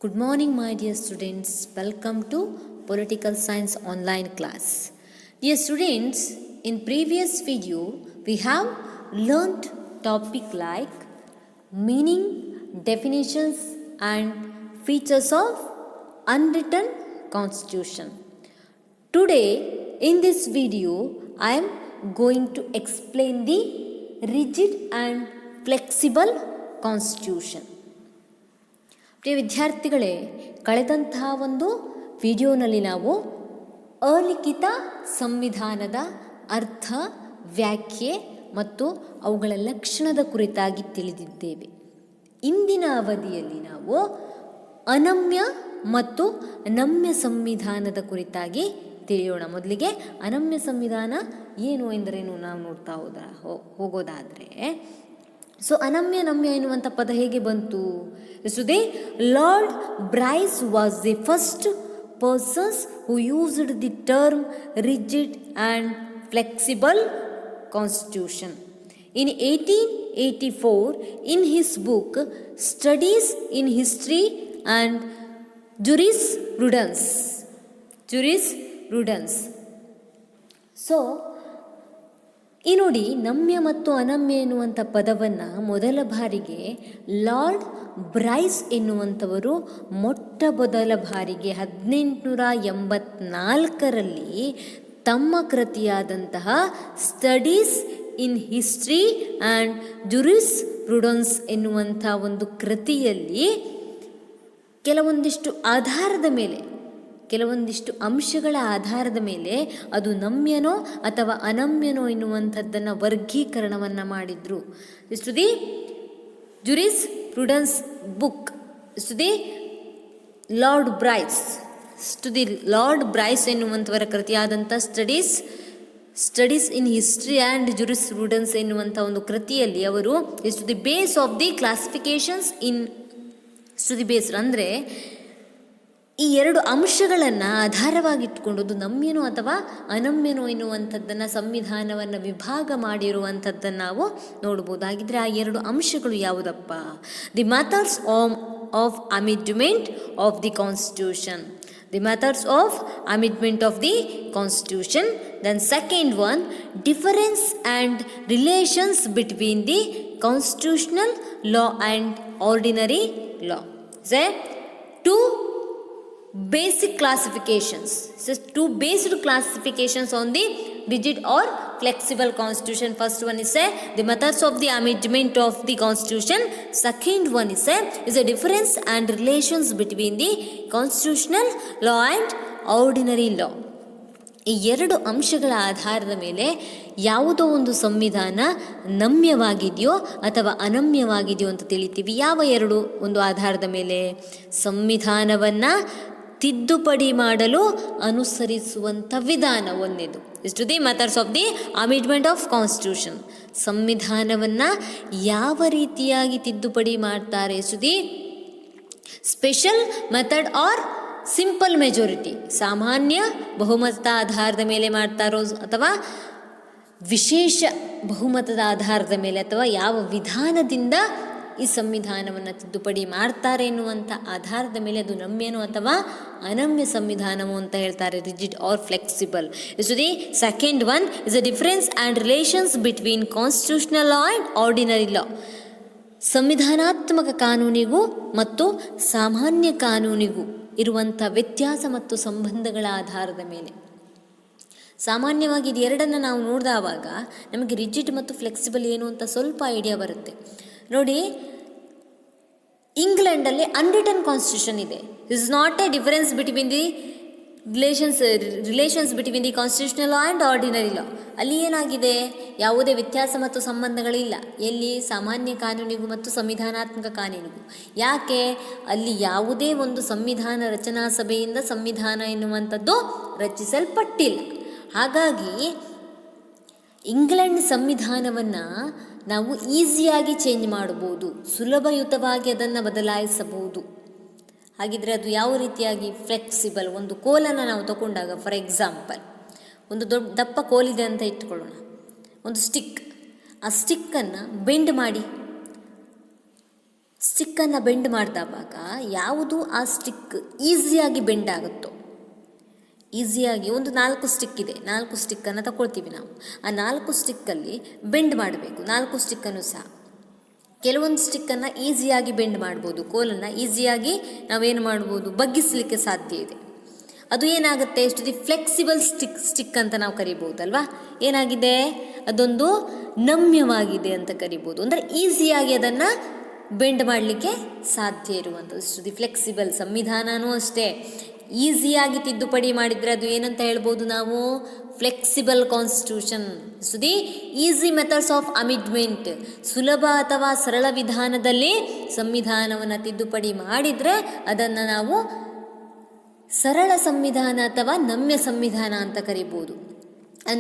Good morning, my dear students. Welcome to Political Science online class. Dear students, in previous video, we have learnt topic like meaning, definitions and features of unwritten constitution. Today, in this video, I am going to explain the rigid and flexible constitution. ಪ್ರಿಯ ವಿದ್ಯಾರ್ಥಿಗಳೇ, ಕಳೆದಂತಹ ಒಂದು ವಿಡಿಯೋನಲ್ಲಿ ನಾವು ಅಲಿಖಿತ ಸಂವಿಧಾನದ ಅರ್ಥ, ವ್ಯಾಖ್ಯೆ ಮತ್ತು ಅವುಗಳ ಲಕ್ಷಣದ ಕುರಿತಾಗಿ ತಿಳಿದಿದ್ದೇವೆ. ಇಂದಿನ ಅವಧಿಯಲ್ಲಿ ನಾವು ಅನಮ್ಯ ಮತ್ತು ನಮ್ಯ ಸಂವಿಧಾನದ ಕುರಿತಾಗಿ ತಿಳಿಯೋಣ. ಮೊದಲಿಗೆ ಅನಮ್ಯ ಸಂವಿಧಾನ ಏನು ಎಂದರೇನು ನಾವು ನೋಡ್ತಾ ಹೋಗೋದಾದರೆ, ಸೊ ಅನಮ್ಯ ನಮ್ಯ ಎನ್ನುವಂಥ ಪದ ಹೇಗೆ ಬಂತು? They lord Bryce was the first persons who used the term rigid and flexible constitution. In 1884, in his book Studies in History and Jurisprudence. So ಈ ನೋಡಿ, ನಮ್ಯ ಮತ್ತು ಅನಮ್ಯ ಎನ್ನುವಂಥ ಪದವನ್ನು ಮೊದಲ ಬಾರಿಗೆ ಲಾರ್ಡ್ ಬ್ರೈಸ್ ಎನ್ನುವಂಥವರು ಮೊದಲ ಬಾರಿಗೆ 1884ರಲ್ಲಿ ತಮ್ಮ ಕೃತಿಯಾದಂತಹ studies in history and jurisprudence ಎನ್ನುವಂಥ ಒಂದು ಕೃತಿಯಲ್ಲಿ ಕೆಲವೊಂದಿಷ್ಟು ಅಂಶಗಳ ಆಧಾರದ ಮೇಲೆ ಅದು ನಮ್ಯನೋ ಅಥವಾ ಅನಮ್ಯನೋ ಎನ್ನುವಂಥದ್ದನ್ನು ವರ್ಗೀಕರಣವನ್ನು ಮಾಡಿದರು. ಇಷ್ಟು ದಿ ಜುರಿಸ್ಪ್ರುಡೆನ್ಸ್ ಬುಕ್, ಇಷ್ಟು ದಿ ಲಾರ್ಡ್ ಬ್ರೈಸ್ ಎನ್ನುವಂಥವರ ಕೃತಿಯಾದಂಥ studies in history and jurisprudence ಎನ್ನುವಂಥ ಒಂದು ಕೃತಿಯಲ್ಲಿ ಅವರು ಇಷ್ಟು the base of the classifications ಅಂದರೆ ಈ ಎರಡು ಅಂಶಗಳನ್ನು ಆಧಾರವಾಗಿಟ್ಟುಕೊಂಡು ನಮ್ಯನೋ ಅಥವಾ ಅನಮ್ಯನೋ ಎನ್ನುವಂಥದ್ದನ್ನು ಸಂವಿಧಾನವನ್ನು ವಿಭಾಗ ಮಾಡಿರುವಂಥದ್ದನ್ನು ನಾವು ನೋಡ್ಬೋದು. ಹಾಗಿದ್ರೆ ಆ ಎರಡು ಅಂಶಗಳು ಯಾವುದಪ್ಪ? The methods of amendment of the constitution. Then second one, difference and relations between the constitutional law and ordinary law. Two basic classifications. So two basic classifications on the rigid or flexible constitution. First one is the methods of the amendment of the constitution. Second one is a difference and relations between the constitutional law and ordinary law. ಈ ಎರಡು ಅಂಶಗಳ ಆಧಾರದ ಮೇಲೆ ಯಾವುದೋ ಒಂದು ಸಂವಿಧಾನ ನಮ್ಯವಾಗಿದೆಯೋ ಅಥವಾ ಅನಮ್ಯವಾಗಿದೆಯೋ ಅಂತ ತಿಳಿತೀವಿ. ಯಾವ ಎರಡು ಒಂದು ಆಧಾರದ ಮೇಲೆ? ಸಂವಿಧಾನವನ್ನು ತಿದ್ದುಪಡಿ ಮಾಡಲು ಅನುಸರಿಸುವಂಥ ವಿಧಾನ ಒಂದೇದು. ಇಷ್ಟು the methods of the amendment of constitution. ಸಂವಿಧಾನವನ್ನು ಯಾವ ರೀತಿಯಾಗಿ ತಿದ್ದುಪಡಿ ಮಾಡ್ತಾರೆ? ಇಷ್ಟು the special method or simple majority, ಸಾಮಾನ್ಯ ಬಹುಮತದ ಆಧಾರದ ಮೇಲೆ ಮಾಡ್ತಾರೋ ಅಥವಾ ವಿಶೇಷ ಬಹುಮತದ ಆಧಾರದ ಮೇಲೆ, ಅಥವಾ ಯಾವ ವಿಧಾನದಿಂದ ಈ ಸಂವಿಧಾನವನ್ನು ತಿದ್ದುಪಡಿ ಮಾಡ್ತಾರೆ ಎನ್ನುವಂಥ ಆಧಾರದ ಮೇಲೆ ಅದು ನಮ್ಯನೋ ಅಥವಾ ಅನಮ್ಯ ಸಂವಿಧಾನವೋ ಅಂತ ಹೇಳ್ತಾರೆ, rigid or flexible. Is the second one is a difference and relations between constitutional law and ordinary law. ಸಂವಿಧಾನಾತ್ಮಕ ಕಾನೂನಿಗೂ ಮತ್ತು ಸಾಮಾನ್ಯ ಕಾನೂನಿಗೂ ಇರುವಂಥ ವ್ಯತ್ಯಾಸ ಮತ್ತು ಸಂಬಂಧಗಳ ಆಧಾರದ ಮೇಲೆ. ಸಾಮಾನ್ಯವಾಗಿ ಇದು ಎರಡನ್ನು ನಾವು ನೋಡಿದವಾಗ ನಮಗೆ ರಿಜಿಡ್ ಮತ್ತು ಫ್ಲೆಕ್ಸಿಬಲ್ ಏನು ಅಂತ ಸ್ವಲ್ಪ ಐಡಿಯಾ ಬರುತ್ತೆ. ನೋಡಿ, ಇಂಗ್ಲೆಂಡಲ್ಲಿ ಅನ್ರಿಟನ್ ಕಾನ್ಸ್ಟಿಟ್ಯೂಷನ್ ಇದೆ. This is not a difference between the relations between the constitutional law and ordinary law. ಅಲ್ಲಿ ಏನಾಗಿದೆ? ಯಾವುದೇ ವ್ಯತ್ಯಾಸ ಮತ್ತು ಸಂಬಂಧಗಳಿಲ್ಲ. ಎಲ್ಲಿ? ಸಾಮಾನ್ಯ ಕಾನೂನಿಗೂ ಮತ್ತು ಸಂವಿಧಾನಾತ್ಮಕ ಕಾನೂನಿಗೂ. ಯಾಕೆ? ಅಲ್ಲಿ ಯಾವುದೇ ಒಂದು ಸಂವಿಧಾನ ರಚನಾ ಸಭೆಯಿಂದ ಸಂವಿಧಾನ ಎನ್ನುವಂಥದ್ದು ರಚಿಸಲ್ಪಟ್ಟಿಲ್ಲ. ಹಾಗಾಗಿ ಇಂಗ್ಲೆಂಡ್ ಸಂವಿಧಾನವನ್ನು ನಾವು ಈಸಿಯಾಗಿ ಚೇಂಜ್ ಮಾಡಬಹುದು, ಸುಲಭಯುತವಾಗಿ ಅದನ್ನು ಬದಲಾಯಿಸಬಹುದು. ಹಾಗಿದ್ರೆ ಅದು ಯಾವ ರೀತಿಯಾಗಿ ಫ್ಲೆಕ್ಸಿಬಲ್? ಒಂದು ಕೋಲನ್ನು ನಾವು ತಗೊಂಡಾಗ, ಫಾರ್ ಎಕ್ಸಾಂಪಲ್ ಒಂದು ದಪ್ಪ ಕೋಲಿದೆ ಅಂತ ಇಟ್ಕೊಳ್ಳೋಣ, ಒಂದು ಸ್ಟಿಕ್. ಆ ಸ್ಟಿಕ್ಕನ್ನು ಬೆಂಡ್ ಮಾಡಿ ಸ್ಟಿಕ್ಕನ್ನು ಬೆಂಡ್ ಮಾಡಿದವಾಗ ಯಾವುದು ಆ ಸ್ಟಿಕ್ ಈಸಿಯಾಗಿ ಬೆಂಡ್ ಆಗುತ್ತೋ, ಈಸಿಯಾಗಿ ಒಂದು 4 ಸ್ಟಿಕ್ ಇದೆ, 4 ಸ್ಟಿಕ್ಕನ್ನು ತಗೊಳ್ತೀವಿ ನಾವು. ಆ 4 ಸ್ಟಿಕ್ಕಲ್ಲಿ ಬೆಂಡ್ ಮಾಡಬೇಕು. 4 ಸ್ಟಿಕ್ಕನ್ನು ಸಹ ಕೆಲವೊಂದು ಸ್ಟಿಕ್ಕನ್ನು ಈಸಿಯಾಗಿ ಬೆಂಡ್ ಮಾಡ್ಬೋದು. ಕೋಲನ್ನು ಈಸಿಯಾಗಿ ನಾವೇನು ಮಾಡ್ಬೋದು, ಬಗ್ಗಿಸಲಿಕ್ಕೆ ಸಾಧ್ಯ ಇದೆ. ಅದು ಏನಾಗುತ್ತೆ, ಎಷ್ಟು ಫ್ಲೆಕ್ಸಿಬಲ್ ಸ್ಟಿಕ್ ಅಂತ ನಾವು ಕರಿಬೋದಲ್ವಾ. ಏನಾಗಿದೆ, ಅದೊಂದು ನಮ್ಯವಾಗಿದೆ ಅಂತ ಕರಿಬೋದು. ಅಂದರೆ ಈಸಿಯಾಗಿ ಅದನ್ನು ಬೆಂಡ್ ಮಾಡಲಿಕ್ಕೆ ಸಾಧ್ಯ ಇರುವಂಥದ್ದು. ಇಷ್ಟು ಫ್ಲೆಕ್ಸಿಬಲ್. ಸಂವಿಧಾನವೂ ಅಷ್ಟೇ, ಈಸಿಯಾಗಿ ತಿದ್ದುಪಡಿ ಮಾಡಿದರೆ ಅದು ಏನಂತ ಹೇಳ್ಬೋದು ನಾವು, flexible constitution. So the easy methods of amendment, ಸುಲಭ ಅಥವಾ ಸರಳ ವಿಧಾನದಲ್ಲಿ ಸಂವಿಧಾನವನ್ನು ತಿದ್ದುಪಡಿ ಮಾಡಿದರೆ ಅದನ್ನು ನಾವು ಸರಳ ಸಂವಿಧಾನ ಅಥವಾ ನಮ್ಯ ಸಂವಿಧಾನ ಅಂತ ಕರಿಬೋದು.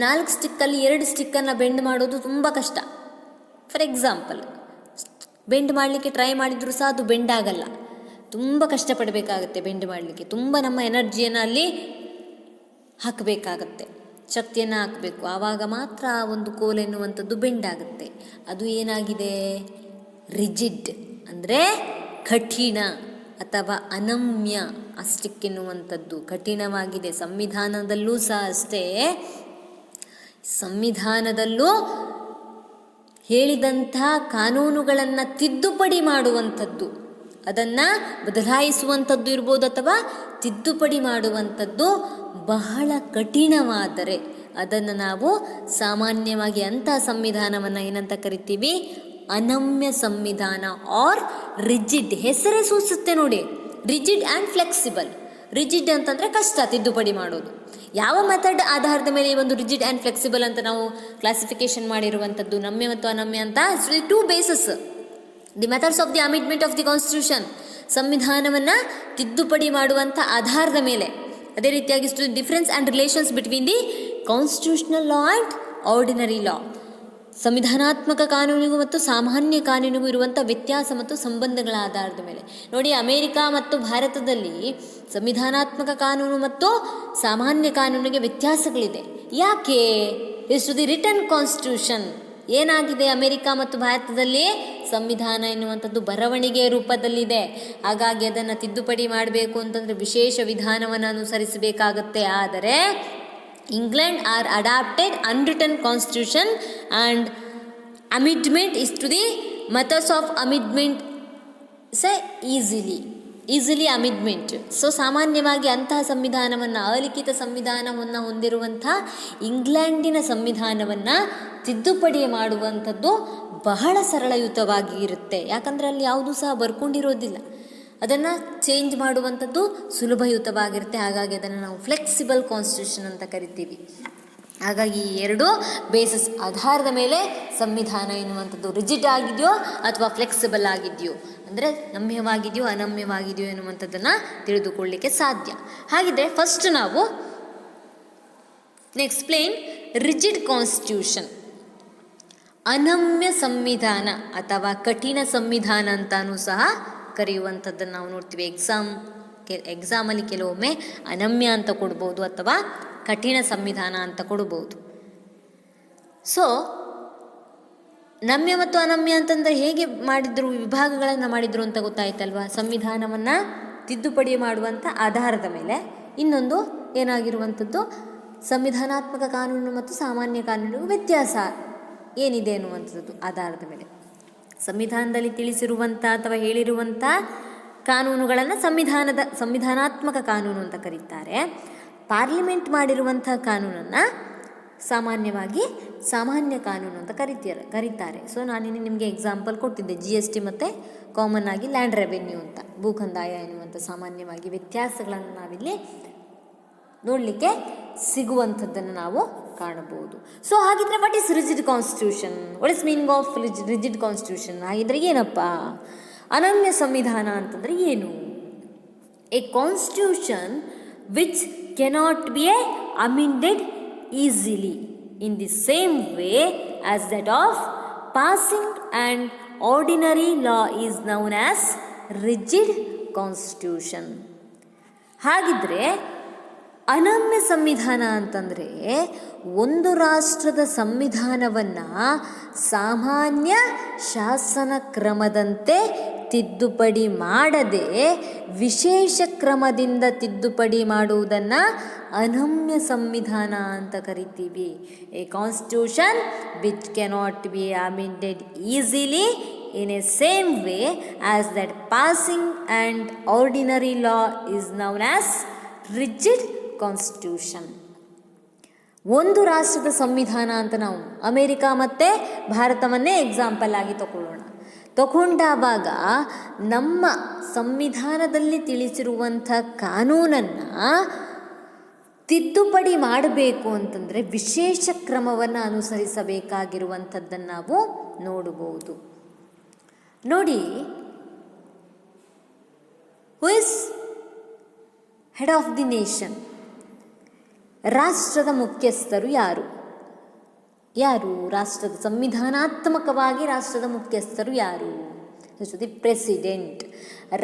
4 ಸ್ಟಿಕ್ಕಲ್ಲಿ 2 ಸ್ಟಿಕ್ಕನ್ನು ಬೆಂಡ್ ಮಾಡೋದು ತುಂಬ ಕಷ್ಟ. ಫಾರ್ ಎಕ್ಸಾಂಪಲ್, ಬೆಂಡ್ ಮಾಡಲಿಕ್ಕೆ ಟ್ರೈ ಮಾಡಿದರೂ ಸಹ ಅದು ಬೆಂಡ್ ಆಗಲ್ಲ. ತುಂಬ ಕಷ್ಟಪಡಬೇಕಾಗತ್ತೆ ಬೆಂಡ್ ಮಾಡಲಿಕ್ಕೆ. ತುಂಬ ನಮ್ಮ ಎನರ್ಜಿಯನ್ನು ಅಲ್ಲಿ ಹಾಕಬೇಕಾಗತ್ತೆ, ಶಕ್ತಿಯನ್ನು ಹಾಕಬೇಕು. ಆವಾಗ ಮಾತ್ರ ಆ ಒಂದು ಕೋಲ್ ಎನ್ನುವಂಥದ್ದು ಬೆಂಡ್ ಆಗುತ್ತೆ. ಅದು ಏನಾಗಿದೆ, ರಿಜಿಡ್ ಅಂದರೆ ಕಠಿಣ ಅಥವಾ ಅನಮ್ಯ. ಆ ಸ್ಟಿಕ್ ಎನ್ನುವಂಥದ್ದು ಕಠಿಣವಾಗಿದೆ. ಸಂವಿಧಾನದಲ್ಲೂ ಸಹ ಅಷ್ಟೇ, ಸಂವಿಧಾನದಲ್ಲೂ ಹೇಳಿದಂಥ ಕಾನೂನುಗಳನ್ನು ತಿದ್ದುಪಡಿ ಮಾಡುವಂಥದ್ದು, ಅದನ್ನು ಬದಲಾಯಿಸುವಂಥದ್ದು ಇರ್ಬೋದು ಅಥವಾ ತಿದ್ದುಪಡಿ ಮಾಡುವಂಥದ್ದು ಬಹಳ ಕಠಿಣವಾದರೆ ಅದನ್ನು ನಾವು ಸಾಮಾನ್ಯವಾಗಿ ಅಂತಹ ಸಂವಿಧಾನವನ್ನು ಏನಂತ ಕರಿತೀವಿ, ಅನಮ್ಯ ಸಂವಿಧಾನ ಆರ್ ರಿಜಿಡ್. ಹೆಸರೇ ಸೂಚಿಸುತ್ತೆ ನೋಡಿ, ರಿಜಿಡ್ ಆ್ಯಂಡ್ ಫ್ಲೆಕ್ಸಿಬಲ್. ರಿಜಿಡ್ ಅಂತಂದರೆ ಕಷ್ಟ ತಿದ್ದುಪಡಿ ಮಾಡೋದು. ಯಾವ ಮೆಥಡ್ ಆಧಾರದ ಮೇಲೆ ಈ ಒಂದು ರಿಜಿಡ್ ಆ್ಯಂಡ್ ಫ್ಲೆಕ್ಸಿಬಲ್ ಅಂತ ನಾವು ಕ್ಲಾಸಿಫಿಕೇಶನ್ ಮಾಡಿರುವಂಥದ್ದು, ನಮ್ಯ ಮತ್ತು ಅನಮ್ಯ ಅಂತ. 2 bases, the methods of the amendment of the constitution, ಸಂವಿಧಾನವನ್ನು ತಿದ್ದುಪಡಿ ಮಾಡುವಂಥ ಆಧಾರದ ಮೇಲೆ. ಅದೇ ರೀತಿಯಾಗಿ difference and relations between the constitutional law and ordinary law, ಸಂವಿಧಾನಾತ್ಮಕ ಕಾನೂನಿಗೂ ಮತ್ತು ಸಾಮಾನ್ಯ ಕಾನೂನಿಗೂ ಇರುವಂಥ ವ್ಯತ್ಯಾಸ ಮತ್ತು ಸಂಬಂಧಗಳ ಆಧಾರದ ಮೇಲೆ. ನೋಡಿ, ಅಮೇರಿಕಾ ಮತ್ತು ಭಾರತದಲ್ಲಿ ಸಂವಿಧಾನಾತ್ಮಕ ಕಾನೂನು ಮತ್ತು ಸಾಮಾನ್ಯ ಕಾನೂನಿಗೆ ವ್ಯತ್ಯಾಸಗಳಿದೆ. ಯಾಕೆ? Is to the written constitution. ಏನಾಗಿದೆ, ಅಮೇರಿಕಾ ಮತ್ತು ಭಾರತದಲ್ಲಿ ಸಂವಿಧಾನ ಎನ್ನುವಂಥದ್ದು ಬರವಣಿಗೆಯ ರೂಪದಲ್ಲಿದೆ. ಹಾಗಾಗಿ ಅದನ್ನು ತಿದ್ದುಪಡಿ ಮಾಡಬೇಕು ಅಂತಂದರೆ ವಿಶೇಷ ವಿಧಾನವನ್ನು ಅನುಸರಿಸಬೇಕಾಗತ್ತೆ. ಆದರೆ England are adopted unwritten constitution and amendment is to the methods of amendment say easily amendment. So ಸಾಮಾನ್ಯವಾಗಿ ಅಂತಹ ಸಂವಿಧಾನವನ್ನು, ಅಲಿಖಿತ ಸಂವಿಧಾನವನ್ನು ಹೊಂದಿರುವಂಥ ಇಂಗ್ಲೆಂಡಿನ ಸಂವಿಧಾನವನ್ನು ತಿದ್ದುಪಡಿ ಮಾಡುವಂಥದ್ದು ಬಹಳ ಸರಳಯುತವಾಗಿ ಇರುತ್ತೆ. ಯಾಕಂದರೆ ಅಲ್ಲಿ ಯಾವುದೂ ಸಹ ಬರ್ಕೊಂಡಿರೋದಿಲ್ಲ, ಅದನ್ನು ಚೇಂಜ್ ಮಾಡುವಂಥದ್ದು ಸುಲಭಯುತವಾಗಿರುತ್ತೆ. ಹಾಗಾಗಿ ಅದನ್ನು ನಾವು ಫ್ಲೆಕ್ಸಿಬಲ್ ಕಾನ್ಸ್ಟಿಟ್ಯೂಷನ್ ಅಂತ ಕರಿತೀವಿ. ಹಾಗಾಗಿ ಈ 2 ಬೇಸಿಸ್ ಆಧಾರದ ಮೇಲೆ ಸಂವಿಧಾನ ಎನ್ನುವಂಥದ್ದು ರಿಜಿಡ್ ಆಗಿದೆಯೋ ಅಥವಾ ಫ್ಲೆಕ್ಸಿಬಲ್ ಆಗಿದೆಯೋ, ಅಂದರೆ ನಮ್ಯವಾಗಿದೆಯೋ ಅನಮ್ಯವಾಗಿದೆಯೋ ಎನ್ನುವಂಥದ್ದನ್ನು ತಿಳಿದುಕೊಳ್ಳಲಿಕ್ಕೆ ಸಾಧ್ಯ. ಹಾಗಿದ್ರೆ ಫಸ್ಟ್ ನಾವು ಎಕ್ಸ್ಪ್ಲೇನ್ ರಿಜಿಡ್ ಕಾನ್ಸ್ಟಿಟ್ಯೂಷನ್. ಅನಮ್ಯ ಸಂವಿಧಾನ ಅಥವಾ ಕಠಿಣ ಸಂವಿಧಾನ ಅಂತಾನೂ ಸಹ ಕರೆಯುವಂಥದ್ದನ್ನು ನಾವು ನೋಡ್ತೀವಿ. ಎಕ್ಸಾಮಲ್ಲಿ ಕೆಲವೊಮ್ಮೆ ಅನಮ್ಯ ಅಂತ ಕೊಡ್ಬೋದು ಅಥವಾ ಕಠಿಣ ಸಂವಿಧಾನ ಅಂತ ಕೊಡ್ಬೋದು. ಸೊ ನಮ್ಯ ಮತ್ತು ಅನಮ್ಯ ಅಂತಂದರೆ ಹೇಗೆ ಮಾಡಿದ್ರು, ವಿಭಾಗಗಳನ್ನು ಮಾಡಿದ್ರು ಅಂತ ಗೊತ್ತಾಯ್ತಲ್ವ. ಸಂವಿಧಾನವನ್ನು ತಿದ್ದುಪಡಿ ಮಾಡುವಂಥ ಆಧಾರದ ಮೇಲೆ. ಇನ್ನೊಂದು ಏನಾಗಿರುವಂಥದ್ದು, ಸಂವಿಧಾನಾತ್ಮಕ ಕಾನೂನು ಮತ್ತು ಸಾಮಾನ್ಯ ಕಾನೂನಿಗೂ ವ್ಯತ್ಯಾಸ ಏನಿದೆ ಅನ್ನುವಂಥದ್ದು ಆಧಾರದ ಮೇಲೆ. ಸಂವಿಧಾನದಲ್ಲಿ ತಿಳಿಸಿರುವಂಥ ಅಥವಾ ಹೇಳಿರುವಂಥ ಕಾನೂನುಗಳನ್ನು ಸಂವಿಧಾನಾತ್ಮಕ ಕಾನೂನು ಅಂತ ಕರೀತಾರೆ. ಪಾರ್ಲಿಮೆಂಟ್ ಮಾಡಿರುವಂಥ ಕಾನೂನನ್ನು ಸಾಮಾನ್ಯವಾಗಿ ಸಾಮಾನ್ಯ ಕಾನೂನು ಅಂತ ಕರೀತಾರೆ. ಸೊ ನಾನಿನ್ನು ನಿಮಗೆ ಎಕ್ಸಾಂಪಲ್ ಕೊಟ್ಟಿದ್ದೆ, GST ಮತ್ತು ಕಾಮನ್ ಆಗಿ ಲ್ಯಾಂಡ್ ರೆವೆನ್ಯೂ ಅಂತ, ಭೂಕಂದಾಯ ಎನ್ನುವಂಥ ಸಾಮಾನ್ಯವಾಗಿ ವ್ಯತ್ಯಾಸಗಳನ್ನು ನಾವಿಲ್ಲಿ ನೋಡಲಿಕ್ಕೆ ಸಿಗುವಂಥದ್ದನ್ನು ನಾವು ಕಾಣಬಹುದು. ಸೊ ಹಾಗಿದ್ರೆ what is rigid constitution, what is meaning of rigid constitution? ಹಾಗಿದ್ರೆ ಏನಪ್ಪ ಅನನ್ಯ ಸಂವಿಧಾನ ಅಂತಂದರೆ ಏನು? A constitution which cannot be amended easily in the same way as that of passing and ordinary law is known as rigid constitution. ಹಾಗಿದ್ರೆ ಅನಮ್ಯ ಸಂವಿಧಾನ ಅಂತಂದರೆ ಒಂದು ರಾಷ್ಟ್ರದ ಸಂವಿಧಾನವನ್ನು ಸಾಮಾನ್ಯ ಶಾಸನ ಕ್ರಮದಂತೆ ತಿದ್ದುಪಡಿ ಮಾಡದೆ ವಿಶೇಷ ಕ್ರಮದಿಂದ ತಿದ್ದುಪಡಿ ಮಾಡುವುದನ್ನು ಅನಮ್ಯ ಸಂವಿಧಾನ ಅಂತ ಕರಿತೀವಿ. A constitution which cannot be amended easily in a same way as that passing and ordinary law is known as rigid constitution. ಒಂದು ರಾಷ್ಟ್ರದ ಸಂವಿಧಾನ ಅಂತ ನಾವು ಅಮೇರಿಕಾ ಮತ್ತು ಭಾರತವನ್ನೇ ಎಕ್ಸಾಂಪಲ್ ಆಗಿ ತಗೊಂಡಾಗ ನಮ್ಮ ಸಂವಿಧಾನದಲ್ಲಿ ತಿಳಿಸಿರುವಂಥ ಕಾನೂನನ್ನು ತಿದ್ದುಪಡಿ ಮಾಡಬೇಕು ಅಂತಂದರೆ ವಿಶೇಷ ಕ್ರಮವನ್ನು ಅನುಸರಿಸಬೇಕಾಗಿರುವಂಥದ್ದನ್ನು ನಾವು ನೋಡಬಹುದು. ನೋಡಿ, who is head of the nation? ರಾಷ್ಟ್ರದ ಮುಖ್ಯಸ್ಥರು ಯಾರು? ರಾಷ್ಟ್ರದ ಸಂವಿಧಾನಾತ್ಮಕವಾಗಿ ರಾಷ್ಟ್ರದ ಮುಖ್ಯಸ್ಥರು ಯಾರು? The president.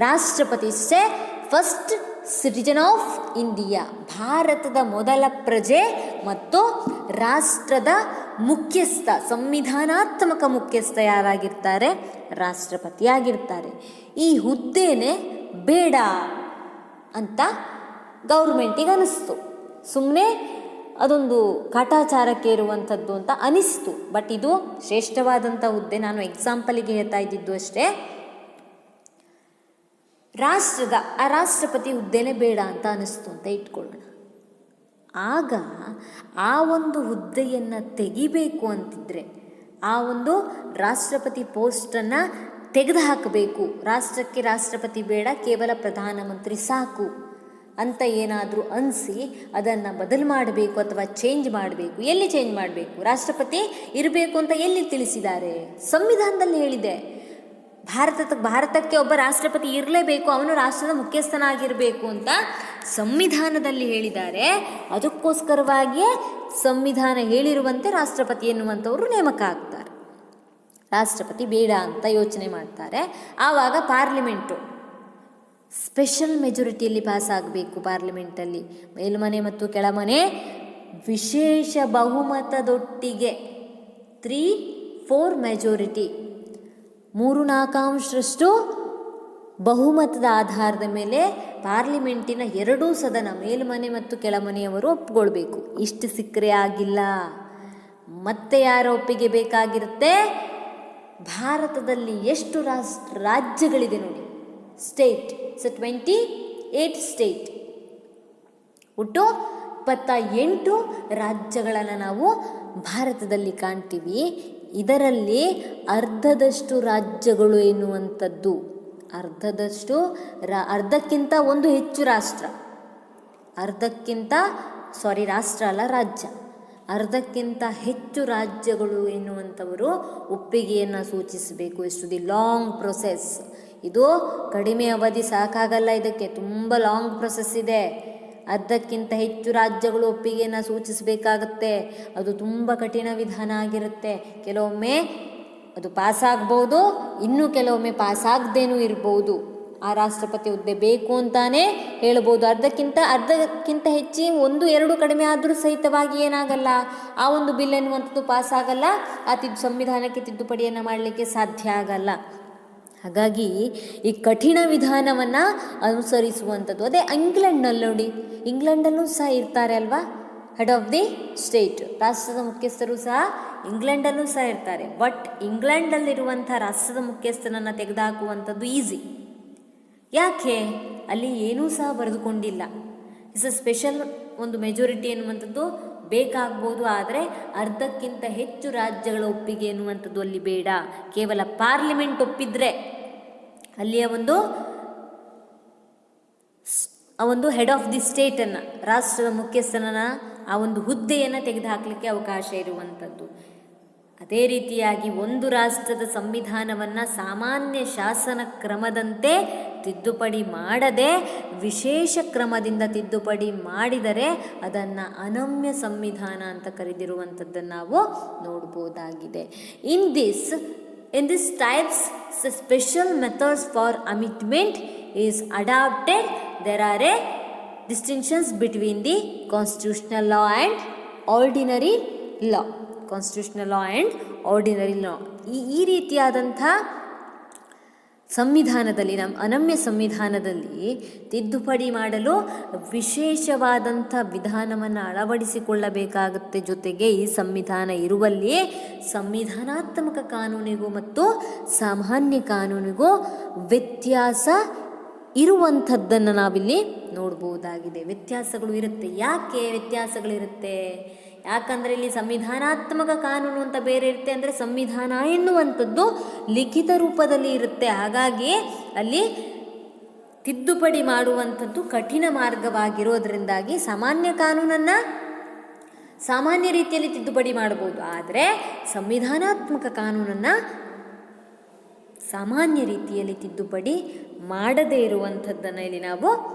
ರಾಷ್ಟ್ರಪತಿ ಸೆ ಫಸ್ಟ್ ಸಿಟಿಜನ್ ಆಫ್ ಇಂಡಿಯಾ, ಭಾರತದ ಮೊದಲ ಪ್ರಜೆ ಮತ್ತು ರಾಷ್ಟ್ರದ ಮುಖ್ಯಸ್ಥ, ಸಂವಿಧಾನಾತ್ಮಕ ಮುಖ್ಯಸ್ಥ ಯಾರಾಗಿರ್ತಾರೆ? ರಾಷ್ಟ್ರಪತಿಯಾಗಿರ್ತಾರೆ. ಈ ಹುದ್ದೆನೇ ಬೇಡ ಅಂತ ಗೌರ್ಮೆಂಟಿಗೆ ಅನಿಸ್ತು. ಸುಮ್ಮನೆ ಅದೊಂದು ಕಾಟಾಚಾರಕ್ಕೆ ಇರುವಂಥದ್ದು ಅಂತ ಅನಿಸ್ತು. ಬಟ್ ಇದು ಶ್ರೇಷ್ಠವಾದಂಥ ಹುದ್ದೆ. ನಾನು ಎಕ್ಸಾಂಪಲಿಗೆ ಹೇಳ್ತಾ ಇದ್ದಿದ್ದು ಅಷ್ಟೇ. ಆ ರಾಷ್ಟ್ರಪತಿ ಹುದ್ದೆನೇ ಬೇಡ ಅಂತ ಅನಿಸ್ತು ಅಂತ ಇಟ್ಕೊಳ್ಳೋಣ. ಆಗ ಆ ಒಂದು ಹುದ್ದೆಯನ್ನು ತೆಗಿಬೇಕು ಅಂತಿದ್ರೆ, ಆ ಒಂದು ರಾಷ್ಟ್ರಪತಿ ಪೋಸ್ಟನ್ನು ತೆಗೆದುಹಾಕಬೇಕು, ರಾಷ್ಟ್ರಕ್ಕೆ ರಾಷ್ಟ್ರಪತಿ ಬೇಡ, ಕೇವಲ ಪ್ರಧಾನಮಂತ್ರಿ ಸಾಕು ಅಂತ ಏನಾದರೂ ಅನಿಸಿ ಅದನ್ನು ಬದಲು ಮಾಡಬೇಕು ಅಥವಾ ಚೇಂಜ್ ಮಾಡಬೇಕು. ಎಲ್ಲಿ ಚೇಂಜ್ ಮಾಡಬೇಕು? ರಾಷ್ಟ್ರಪತಿ ಇರಬೇಕು ಅಂತ ಎಲ್ಲಿ ತಿಳಿಸಿದ್ದಾರೆ? ಸಂವಿಧಾನದಲ್ಲಿ ಹೇಳಿದೆ. ಭಾರತಕ್ಕೆ ಒಬ್ಬ ರಾಷ್ಟ್ರಪತಿ ಇರಲೇಬೇಕು, ಅವನು ರಾಷ್ಟ್ರದ ಮುಖ್ಯಸ್ಥನಾಗಿರಬೇಕು ಅಂತ ಸಂವಿಧಾನದಲ್ಲಿ ಹೇಳಿದ್ದಾರೆ. ಅದಕ್ಕೋಸ್ಕರವಾಗಿಯೇ ಸಂವಿಧಾನ ಹೇಳಿರುವಂತೆ ರಾಷ್ಟ್ರಪತಿ ಎನ್ನುವಂಥವರು ನೇಮಕ ಆಗ್ತಾರೆ. ರಾಷ್ಟ್ರಪತಿ ಬೇಡ ಅಂತ ಯೋಚನೆ ಮಾಡ್ತಾರೆ. ಆವಾಗ ಪಾರ್ಲಿಮೆಂಟು ಸ್ಪೆಷಲ್ ಮೆಜಾರಿಟಿಯಲ್ಲಿ ಪಾಸ್ ಆಗಬೇಕು. ಪಾರ್ಲಿಮೆಂಟಲ್ಲಿ ಮೇಲ್ಮನೆ ಮತ್ತು ಕೆಳಮನೆ ವಿಶೇಷ ಬಹುಮತದೊಟ್ಟಿಗೆ 3/4 ಮೆಜಾರಿಟಿ, 3/4 ಬಹುಮತದ ಆಧಾರದ ಮೇಲೆ ಪಾರ್ಲಿಮೆಂಟಿನ ಎರಡೂ ಸದನ, ಮೇಲ್ಮನೆ ಮತ್ತು ಕೆಳಮನೆಯವರು ಒಪ್ಪಿಕೊಳ್ಬೇಕು. ಇಷ್ಟು ಸಿಕ್ಕರೆ ಆಗಿಲ್ಲ. ಮತ್ತೆ ಯಾರ ಒಪ್ಪಿಗೆ ಬೇಕಾಗಿರುತ್ತೆ? ಭಾರತದಲ್ಲಿ ಎಷ್ಟು ರಾಜ್ಯಗಳಿದೆ ನೋಡಿ, ಸ್ಟೇಟ್. 28 ಸ್ಟೇಟ್, ಒಟ್ಟು 28 ರಾಜ್ಯಗಳನ್ನು ನಾವು ಭಾರತದಲ್ಲಿ ಕಾಣ್ತೀವಿ. ಇದರಲ್ಲಿ ಅರ್ಧದಷ್ಟು ರಾಜ್ಯಗಳು ಎನ್ನುವಂಥದ್ದು, ಅರ್ಧಕ್ಕಿಂತ ಒಂದು ಹೆಚ್ಚು ರಾಷ್ಟ್ರ, ರಾಷ್ಟ್ರ ಅಲ್ಲ, ರಾಜ್ಯ. ಅರ್ಧಕ್ಕಿಂತ ಹೆಚ್ಚು ರಾಜ್ಯಗಳು ಎನ್ನುವಂಥವರು ಒಪ್ಪಿಗೆಯನ್ನು ಸೂಚಿಸಬೇಕು. ಎಷ್ಟು ದಿ ಲಾಂಗ್ ಪ್ರೊಸೆಸ್. ಇದು ಕಡಿಮೆ ಅವಧಿ ಸಾಕಾಗಲ್ಲ, ಇದಕ್ಕೆ ತುಂಬ ಲಾಂಗ್ ಪ್ರೊಸೆಸ್ ಇದೆ. ಅರ್ಧಕ್ಕಿಂತ ಹೆಚ್ಚು ರಾಜ್ಯಗಳು ಒಪ್ಪಿಗೆಯನ್ನು ಸೂಚಿಸಬೇಕಾಗತ್ತೆ. ಅದು ತುಂಬ ಕಠಿಣ ವಿಧಾನ ಆಗಿರುತ್ತೆ. ಕೆಲವೊಮ್ಮೆ ಅದು ಪಾಸಾಗ್ಬೋದು, ಇನ್ನೂ ಕೆಲವೊಮ್ಮೆ ಪಾಸಾಗದೇನೂ ಇರ್ಬೋದು. ಆ ರಾಷ್ಟ್ರಪತಿ ಹುದ್ದೆ ಬೇಕು ಅಂತಾನೆ ಹೇಳ್ಬೋದು. ಅರ್ಧಕ್ಕಿಂತ ಹೆಚ್ಚಿ 1-2 ಕಡಿಮೆ ಆದರೂ ಸಹಿತವಾಗಿ ಏನಾಗಲ್ಲ, ಆ ಒಂದು ಬಿಲ್ ಎನ್ನುವಂಥದ್ದು ಪಾಸಾಗಲ್ಲ. ಆ ಸಂವಿಧಾನಕ್ಕೆ ತಿದ್ದುಪಡಿಯನ್ನು ಮಾಡಲಿಕ್ಕೆ ಸಾಧ್ಯ ಆಗಲ್ಲ. ಹಾಗಾಗಿ ಈ ಕಠಿಣ ವಿಧಾನವನ್ನು ಅನುಸರಿಸುವಂಥದ್ದು. ಅದೇ ಇಂಗ್ಲೆಂಡ್ನಲ್ಲಿ ನೋಡಿ, ಇಂಗ್ಲೆಂಡಲ್ಲೂ ಸಹ ಇರ್ತಾರೆ ಅಲ್ವಾ ಹೆಡ್ ಆಫ್ ದಿ ಸ್ಟೇಟ್, ರಾಷ್ಟ್ರದ ಮುಖ್ಯಸ್ಥರು ಸಹ ಇಂಗ್ಲೆಂಡಲ್ಲೂ ಸಹ ಇರ್ತಾರೆ. ಬಟ್ ಇಂಗ್ಲೆಂಡಲ್ಲಿರುವಂಥ ರಾಷ್ಟ್ರದ ಮುಖ್ಯಸ್ಥನನ್ನು ತೆಗೆದುಹಾಕುವಂಥದ್ದು ಈಸಿ. ಯಾಕೆ? ಅಲ್ಲಿ ಏನೂ ಸಹ ಬರೆದುಕೊಂಡಿಲ್ಲ. ಇಟ್ಸ್ ಅ ಸ್ಪೆಷಲ್ ಒಂದು ಮೆಜಾರಿಟಿ ಎನ್ನುವಂಥದ್ದು ಬೇಕಾಗ್ಬೋದು. ಆದರೆ ಅರ್ಧಕ್ಕಿಂತ ಹೆಚ್ಚು ರಾಜ್ಯಗಳ ಒಪ್ಪಿಗೆ ಎನ್ನುವಂಥದ್ದು ಅಲ್ಲಿ ಬೇಡ. ಕೇವಲ ಪಾರ್ಲಿಮೆಂಟ್ ಒಪ್ಪಿದ್ರೆ ಅಲ್ಲಿಯ ಒಂದು ಹೆಡ್ ಆಫ್ ದಿ ಸ್ಟೇಟನ್ನು, ರಾಷ್ಟ್ರದ ಮುಖ್ಯಸ್ಥನನ್ನು, ಆ ಒಂದು ಹುದ್ದೆಯನ್ನು ತೆಗೆದುಹಾಕಲಿಕ್ಕೆ ಅವಕಾಶ ಇರುವಂಥದ್ದು. ಅದೇ ರೀತಿಯಾಗಿ ಒಂದು ರಾಷ್ಟ್ರದ ಸಂವಿಧಾನವನ್ನು ಸಾಮಾನ್ಯ ಶಾಸನ ಕ್ರಮದಂತೆ ತಿದ್ದುಪಡಿ ಮಾಡದೆ ವಿಶೇಷ ಕ್ರಮದಿಂದ ತಿದ್ದುಪಡಿ ಮಾಡಿದರೆ ಅದನ್ನು ಅನಮ್ಯ ಸಂವಿಧಾನ ಅಂತ ಕರೆದಿರುವಂಥದ್ದನ್ನು ನಾವು ನೋಡ್ಬೋದಾಗಿದೆ. In this types special methods for amendment is adapted. distinctions between the constitutional law and ordinary law. Constitutional law and ordinary law, ಈ ರೀತಿಯಾದಂಥ ಸಂವಿಧಾನದಲ್ಲಿ, ನಮ್ಮ ಅನಮ್ಯ ಸಂವಿಧಾನದಲ್ಲಿ ತಿದ್ದುಪಡಿ ಮಾಡಲು ವಿಶೇಷವಾದಂಥ ವಿಧಾನವನ್ನು ಅಳವಡಿಸಿಕೊಳ್ಳಬೇಕಾಗುತ್ತೆ. ಜೊತೆಗೆ ಈ ಸಂವಿಧಾನ ಇರುವಲ್ಲಿ ಸಂವಿಧಾನಾತ್ಮಕ ಕಾನೂನಿಗೂ ಮತ್ತು ಸಾಮಾನ್ಯ ಕಾನೂನಿಗೂ ವ್ಯತ್ಯಾಸ ಇರುವಂಥದ್ದನ್ನು ನಾವಿಲ್ಲಿ ನೋಡ್ಬೋದಾಗಿದೆ. ವ್ಯತ್ಯಾಸಗಳು ಇರುತ್ತೆ. ಯಾಕೆ ವ್ಯತ್ಯಾಸಗಳಿರುತ್ತೆ? ಯಾಕಂದರೆ ಇಲ್ಲಿ ಸಂವಿಧಾನಾತ್ಮಕ ಕಾನೂನು ಅಂತ ಬೇರೆ ಇರುತ್ತೆ, ಅಂದರೆ ಸಂವಿಧಾನ ಎನ್ನುವಂಥದ್ದು ಲಿಖಿತ ರೂಪದಲ್ಲಿ ಇರುತ್ತೆ. ಹಾಗಾಗಿ ಅಲ್ಲಿ ತಿದ್ದುಪಡಿ ಮಾಡುವಂಥದ್ದು ಕಠಿಣ ಮಾರ್ಗವಾಗಿರೋದ್ರಿಂದಾಗಿ ಸಾಮಾನ್ಯ ಕಾನೂನನ್ನು ಸಾಮಾನ್ಯ ರೀತಿಯಲ್ಲಿ ತಿದ್ದುಪಡಿ ಮಾಡ್ಬೋದು, ಆದರೆ ಸಂವಿಧಾನಾತ್ಮಕ ಕಾನೂನನ್ನು ಸಾಮಾನ್ಯ ರೀತಿಯಲ್ಲಿ ತಿದ್ದುಪಡಿ ಮಾಡದೇ ಇರುವಂಥದ್ದನ್ನು ಇಲ್ಲಿ ನಾವು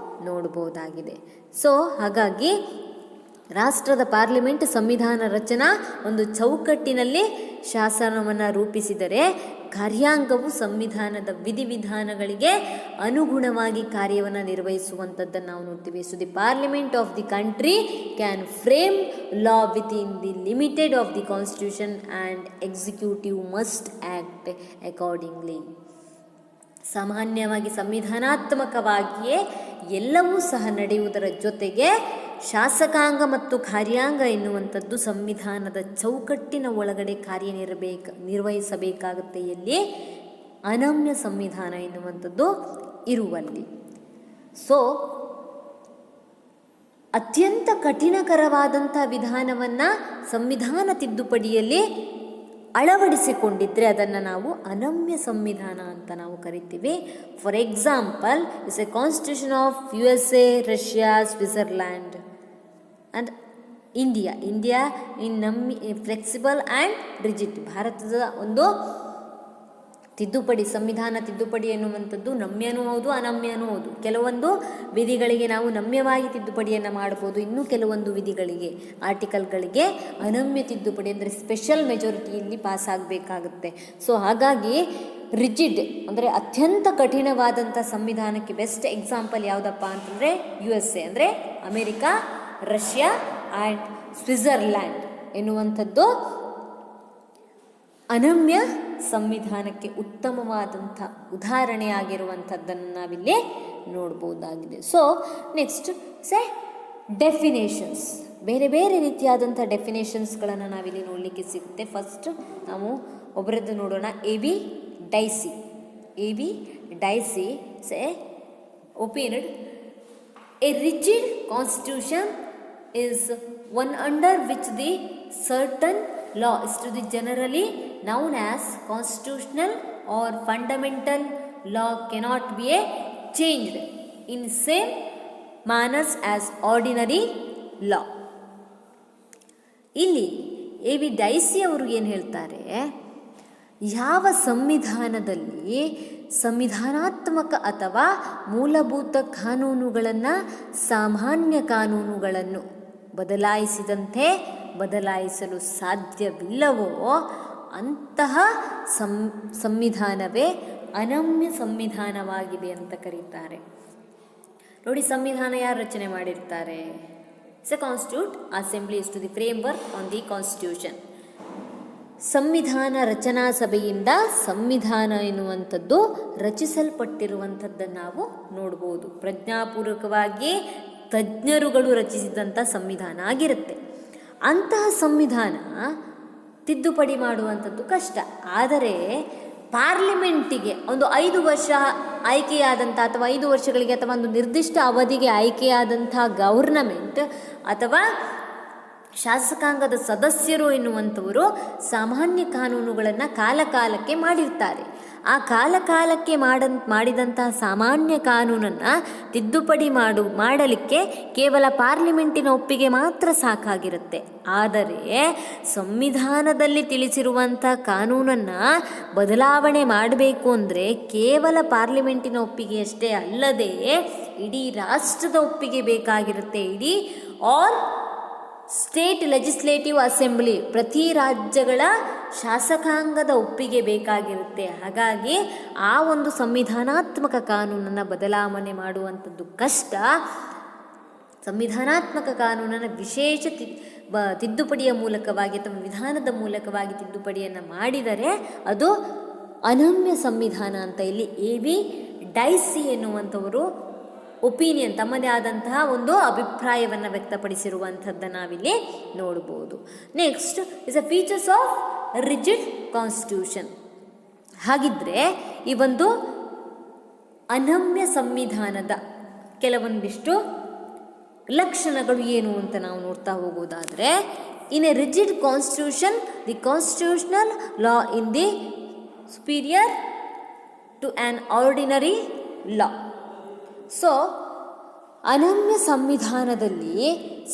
ನೋಡ್ಬೋದಾಗಿದೆ. ಸೊ ಹಾಗಾಗಿ ರಾಷ್ಟ್ರದ ಪಾರ್ಲಿಮೆಂಟ್ ಸಂವಿಧಾನ ರಚನಾ ಒಂದು ಚೌಕಟ್ಟಿನಲ್ಲಿ ಶಾಸನವನ್ನು ರೂಪಿಸಿದರೆ ಕಾರ್ಯಾಂಗವು ಸಂವಿಧಾನದ ವಿಧಿವಿಧಾನಗಳಿಗೆ ಅನುಗುಣವಾಗಿ ಕಾರ್ಯವನ್ನು ನಿರ್ವಹಿಸುವಂಥದ್ದನ್ನು ನಾವು ನೋಡ್ತೀವಿ. So the parliament of the country can frame law with in the limited of the constitution and executive must act accordingly. ಸಾಮಾನ್ಯವಾಗಿ ಸಂವಿಧಾನಾತ್ಮಕವಾಗಿಯೇ ಎಲ್ಲವೂ ಸಹ ನಡೆಯುವುದರ ಜೊತೆಗೆ ಶಾಸಕಾಂಗ ಮತ್ತು ಕಾರ್ಯಾಂಗ ಎನ್ನುವಂಥದ್ದು ಸಂವಿಧಾನದ ಚೌಕಟ್ಟಿನ ಒಳಗಡೆ ನಿರ್ವಹಿಸಬೇಕಾಗುತ್ತೆ. ಎಲ್ಲಿ? ಅನಮ್ಯ ಸಂವಿಧಾನ ಎನ್ನುವಂಥದ್ದು ಇರುವಲ್ಲಿ. ಸೊ ಅತ್ಯಂತ ಕಠಿಣಕರವಾದಂಥ ವಿಧಾನವನ್ನು ಸಂವಿಧಾನ ತಿದ್ದುಪಡಿಯಲ್ಲಿ ಅಳವಡಿಸಿಕೊಂಡಿದ್ದರೆ ಅದನ್ನು ನಾವು ಅನಮ್ಯ ಸಂವಿಧಾನ ಅಂತ ನಾವು ಕರಿತೀವಿ. For example, it's A constitution of USA, Russia, Switzerland and India. In flexible and rigid. ಭಾರತದ ಒಂದು ತಿದ್ದುಪಡಿ, ಸಂವಿಧಾನ ತಿದ್ದುಪಡಿ ಎನ್ನುವಂಥದ್ದು ನಮ್ಯನೂ ಹೌದು, ಅನಮ್ಯನೂ ಹೌದು. ಕೆಲವೊಂದು ವಿಧಿಗಳಿಗೆ ನಾವು ನಮ್ಯವಾಗಿ ತಿದ್ದುಪಡಿಯನ್ನು ಮಾಡ್ಬೋದು, ಇನ್ನೂ ಕೆಲವೊಂದು ವಿಧಿಗಳಿಗೆ, ಆರ್ಟಿಕಲ್ಗಳಿಗೆ ಅನಮ್ಯ ತಿದ್ದುಪಡಿ ಅಂದರೆ ಸ್ಪೆಷಲ್ ಮೆಜಾರಿಟಿಯಲ್ಲಿ ಪಾಸ್ ಆಗಬೇಕಾಗುತ್ತೆ. ಸೊ ಹಾಗಾಗಿ ರಿಜಿಡ್ ಅಂದರೆ ಅತ್ಯಂತ ಕಠಿಣವಾದಂಥ ಸಂವಿಧಾನಕ್ಕೆ ಬೆಸ್ಟ್ ಎಕ್ಸಾಂಪಲ್ ಯಾವುದಪ್ಪ ಅಂತಂದರೆ USA ಅಂದರೆ ಅಮೇರಿಕಾ, ರಷ್ಯಾ ಆ್ಯಂಡ್ ಸ್ವಿಟ್ಜರ್ಲ್ಯಾಂಡ್ ಎನ್ನುವಂಥದ್ದು ಅನಮ್ಯ ಸಂವಿಧಾನಕ್ಕೆ ಉತ್ತಮವಾದಂಥ ಉದಾಹರಣೆಯಾಗಿರುವಂಥದ್ದನ್ನು ನಾವಿಲ್ಲಿ ನೋಡ್ಬೋದಾಗಿದೆ. So next definitions. ಬೇರೆ ಬೇರೆ ರೀತಿಯಾದಂಥ ಡೆಫಿನೇಷನ್ಸ್ಗಳನ್ನು ನಾವಿಲ್ಲಿ ನೋಡಲಿಕ್ಕೆ ಸಿಗುತ್ತೆ. ಫಸ್ಟ್ ನಾವು ಒಬ್ಬರದ್ದು ನೋಡೋಣ. A.B. Dicey. A.B. Dicey opined, a rigid constitution is one under which the certain law is to be generally known as constitutional or fundamental law cannot be changed in same manners as ordinary law. ಇಲ್ಲಿ A.B. Dicey ಅವರು ಏನು ಹೇಳ್ತಾರೆ, ಯಾವ ಸಂವಿಧಾನದಲ್ಲಿ ಸಂವಿಧಾನಾತ್ಮಕ ಅಥವಾ ಮೂಲಭೂತ ಕಾನೂನುಗಳನ್ನು ಸಾಮಾನ್ಯ ಕಾನೂನುಗಳನ್ನು ಬದಲಾಯಿಸಿದಂತೆ ಬದಲಾಯಿಸಲು ಸಾಧ್ಯವಿಲ್ಲವೋ ಅಂತಹ ಸಂವಿಧಾನವೇ ಅನಮ್ಯ ಸಂವಿಧಾನವಾಗಿದೆ ಅಂತ ಕರೀತಾರೆ. ನೋಡಿ, ಸಂವಿಧಾನ ಯಾರು ರಚನೆ ಮಾಡಿರ್ತಾರೆ? Constituent assembly is to the framework on the constitution. ಸಂವಿಧಾನ ರಚನಾ ಸಭೆಯಿಂದ ಸಂವಿಧಾನ ಎನ್ನುವಂಥದ್ದು ರಚಿಸಲ್ಪಟ್ಟಿರುವಂಥದ್ದನ್ನು ನಾವು ನೋಡ್ಬೋದು. ಪ್ರಜ್ಞಾಪೂರ್ವಕವಾಗಿ ತಜ್ಞರುಗಳು ರಚಿಸಿದಂಥ ಸಂವಿಧಾನ ಆಗಿರುತ್ತೆ. ಅಂತಹ ಸಂವಿಧಾನ ತಿದ್ದುಪಡಿ ಮಾಡುವಂಥದ್ದು ಕಷ್ಟ. ಆದರೆ ಪಾರ್ಲಿಮೆಂಟಿಗೆ ಒಂದು 5 ವರ್ಷ ಆಯ್ಕೆಯಾದಂಥ ಅಥವಾ 5 ವರ್ಷಗಳಿಗೆ ಅಥವಾ ಒಂದು ನಿರ್ದಿಷ್ಟ ಅವಧಿಗೆ ಆಯ್ಕೆಯಾದಂಥ ಗೌರ್ನಮೆಂಟ್ ಅಥವಾ ಶಾಸಕಾಂಗದ ಸದಸ್ಯರು ಎನ್ನುವಂಥವರು ಸಾಮಾನ್ಯ ಕಾನೂನುಗಳನ್ನು ಕಾಲಕಾಲಕ್ಕೆ ಮಾಡಿರ್ತಾರೆ. ಆ ಕಾಲಕಾಲಕ್ಕೆ ಮಾಡಿದಂತಹ ಸಾಮಾನ್ಯ ಕಾನೂನನ್ನು ತಿದ್ದುಪಡಿ ಮಾಡಲಿಕ್ಕೆ ಕೇವಲ ಪಾರ್ಲಿಮೆಂಟಿನ ಒಪ್ಪಿಗೆ ಮಾತ್ರ ಸಾಕಾಗಿರುತ್ತೆ. ಆದರೆ ಸಂವಿಧಾನದಲ್ಲಿ ತಿಳಿಸಿರುವಂಥ ಕಾನೂನನ್ನು ಬದಲಾವಣೆ ಮಾಡಬೇಕು ಅಂದರೆ ಕೇವಲ ಪಾರ್ಲಿಮೆಂಟಿನ ಒಪ್ಪಿಗೆಯಷ್ಟೇ ಅಲ್ಲದೆ ಇಡೀ ರಾಷ್ಟ್ರದ ಒಪ್ಪಿಗೆ ಬೇಕಾಗಿರುತ್ತೆ. ಇಡೀ ಆಲ್ ಸ್ಟೇಟ್ ಲೆಜಿಸ್ಲೇಟಿವ್ ಅಸೆಂಬ್ಲಿ, ಪ್ರತಿ ರಾಜ್ಯಗಳ ಶಾಸಕಾಂಗದ ಒಪ್ಪಿಗೆ ಬೇಕಾಗಿರುತ್ತೆ. ಹಾಗಾಗಿ ಆ ಒಂದು ಸಂವಿಧಾನಾತ್ಮಕ ಕಾನೂನನ್ನು ಬದಲಾವಣೆ ಮಾಡುವಂಥದ್ದು ಕಷ್ಟ. ಸಂವಿಧಾನಾತ್ಮಕ ಕಾನೂನನ್ನು ವಿಶೇಷ ತಿದ್ದುಪಡಿಯ ಮೂಲಕವಾಗಿ ಅಥವಾ ವಿಧಾನದ ಮೂಲಕವಾಗಿ ತಿದ್ದುಪಡಿಯನ್ನು ಮಾಡಿದರೆ ಅದು ಅನಮ್ಯ ಸಂವಿಧಾನ ಅಂತ ಇಲ್ಲಿ AB ಡೈಸಿ ಎನ್ನುವಂಥವರು ಒಪಿನಿಯನ್, ತಮ್ಮದೇ ಆದಂತಹ ಒಂದು ಅಭಿಪ್ರಾಯವನ್ನು ವ್ಯಕ್ತಪಡಿಸಿರುವಂಥದ್ದನ್ನು ನಾವಿಲ್ಲಿ ನೋಡ್ಬೋದು. Next is a features of rigid constitution. ಹಾಗಿದ್ರೆ ಈ ಒಂದು ಅನಮ್ಯ ಸಂವಿಧಾನದ ಕೆಲವೊಂದಿಷ್ಟು ಲಕ್ಷಣಗಳು ಏನು ಅಂತ ನಾವು ನೋಡ್ತಾ ಹೋಗೋದಾದರೆ, in a rigid constitution the constitutional law in the superior to an ordinary law. So ಅನಮ್ಯ ಸಂವಿಧಾನದಲ್ಲಿ